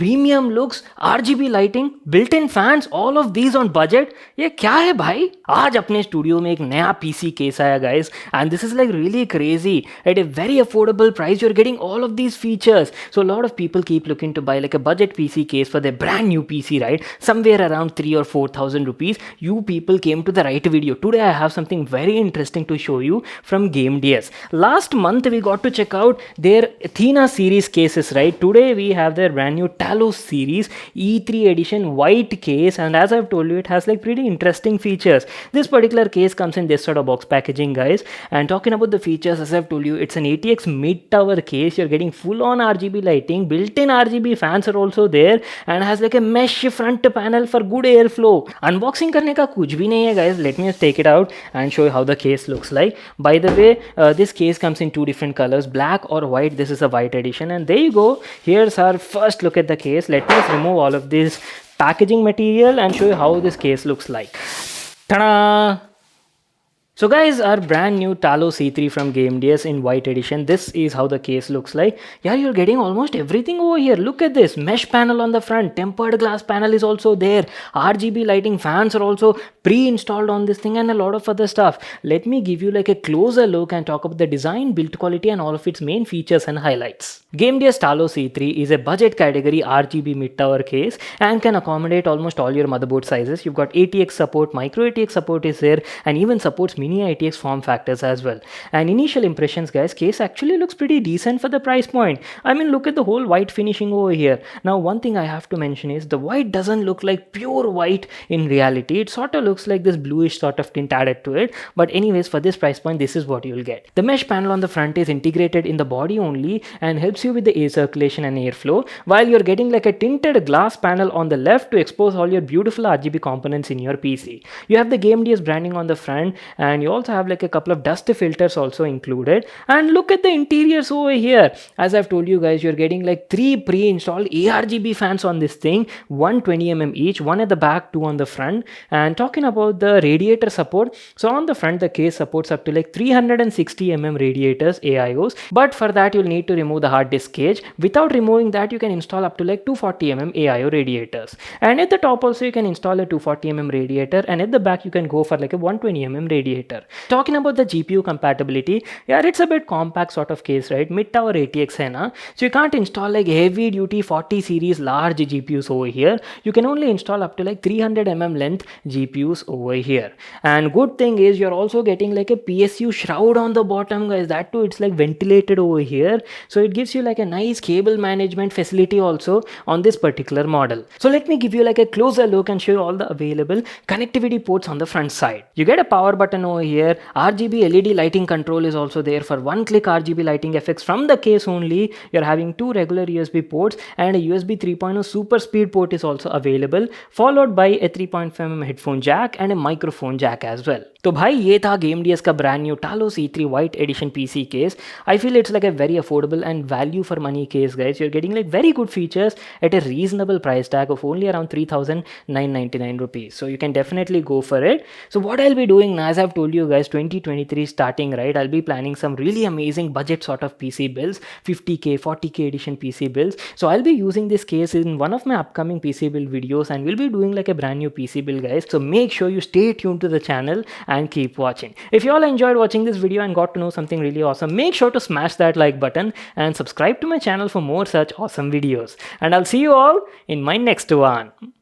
Premium looks, RGB lighting, built in fans, all of these on budget. ये क्या है भाई? आज अपने स्टूडियो में एक नया पीसी केस आया guys, and this is like really crazy. At a very affordable price you're getting all of these features. So a lot of people keep looking to buy like a budget PC case for their brand new PC, right? Somewhere around 3 or 4,000 rupees. You people came to the right video. Today I have something very interesting to show you from Gamdias. Last month we got to check out their Athena series cases, right? Today we have their brand new Talos series E3 edition white case, and as I've told you, it has like pretty interesting features. This particular case comes in this sort of box packaging, guys. And talking about the features, as I've told you, it's an ATX mid-tower case. You're getting full-on RGB lighting, built-in RGB fans are also there, and has like a mesh front panel for good airflow. Unboxing करने का कुछ भी नहीं है, guys. Let me just take it out and show you how the case looks like. By the way, this case comes in two different colors, black or white. This is a white edition, and there you go. Here's our first look at the case. Let me just remove all of this packaging material and show you how this case looks like. Ta-da! So guys, our brand new Talos C3 from Gamdias in white edition. This is how the case looks like. Yeah, you're getting almost everything over here. Look at this. Mesh panel on the front. Tempered glass panel is also there. RGB lighting fans are also pre-installed on this thing, and a lot of other stuff. Let me give you like a closer look and talk about the design, build quality, and all of its main features and highlights. Gamdias Talos C3 is a budget category RGB mid-tower case and can accommodate almost all your motherboard sizes. You've got ATX support, micro ATX support is there, and even supports mini ATX form factors as well. And initial impressions, guys, case actually looks pretty decent for the price point. I mean, look at the whole white finishing over here. Now, one thing I have to mention is the white doesn't look like pure white in reality. It sort of looks like this bluish sort of tint added to it. But anyways, for this price point, this is what you'll get. The mesh panel on the front is integrated in the body only and helps you with the air circulation and airflow, while you're getting like a tinted glass panel on the left to expose all your beautiful RGB components in your PC. You have the Gamdias branding on the front, and you also have like a couple of dust filters also included. And look at the interiors over here. As I've told you guys, you're getting like 3 pre-installed ARGB fans on this thing, 120mm each, one at the back, 2 on the front. And talking about the radiator support, so on the front the case supports up to like 360mm radiators AIOs, but for that you'll need to remove the hard disk cage. Without removing that, you can install up to like 240mm AIO radiators, and at the top also you can install a 240mm radiator, and at the back you can go for like a 120mm radiator. Talking about the GPU compatibility, yeah, it's a bit compact sort of case, right? Mid-tower ATX hai na, so you can't install like heavy duty 40 series large GPUs over here. You can only install up to like 300mm length GPUs over here. And good thing is you're also getting like a PSU shroud on the bottom, guys. That too, it's like ventilated over here, so it gives you like a nice cable management facility also on this particular model. So let me give you like a closer look and show you all the available connectivity ports on the front side. You get a power button over here. RGB LED lighting control is also there for one-click RGB lighting effects from the case only. You're having 2 regular USB ports, and a USB 3.0 super speed port is also available, followed by a 3.5mm headphone jack and a microphone jack as well. तो भाई ये था Gamdias का brand new Talos E3 white edition PC case. I feel it's like a very affordable and value for money case, guys. You're getting like very good features at a reasonable price tag of only around 3,999 rupees. So you can definitely go for it. So what I'll be doing now, as I've told you guys, 2023 starting, right? I'll be planning some really amazing budget sort of PC builds, 50k, 40k edition PC builds. So I'll be using this case in one of my upcoming PC build videos, and we'll be doing like a brand new PC build, guys. So make sure you stay tuned to the channel and keep watching. If you all enjoyed watching this video and got to know something really awesome, make sure to smash that like button and subscribe to my channel for more such awesome videos. And I'll see you all in my next one.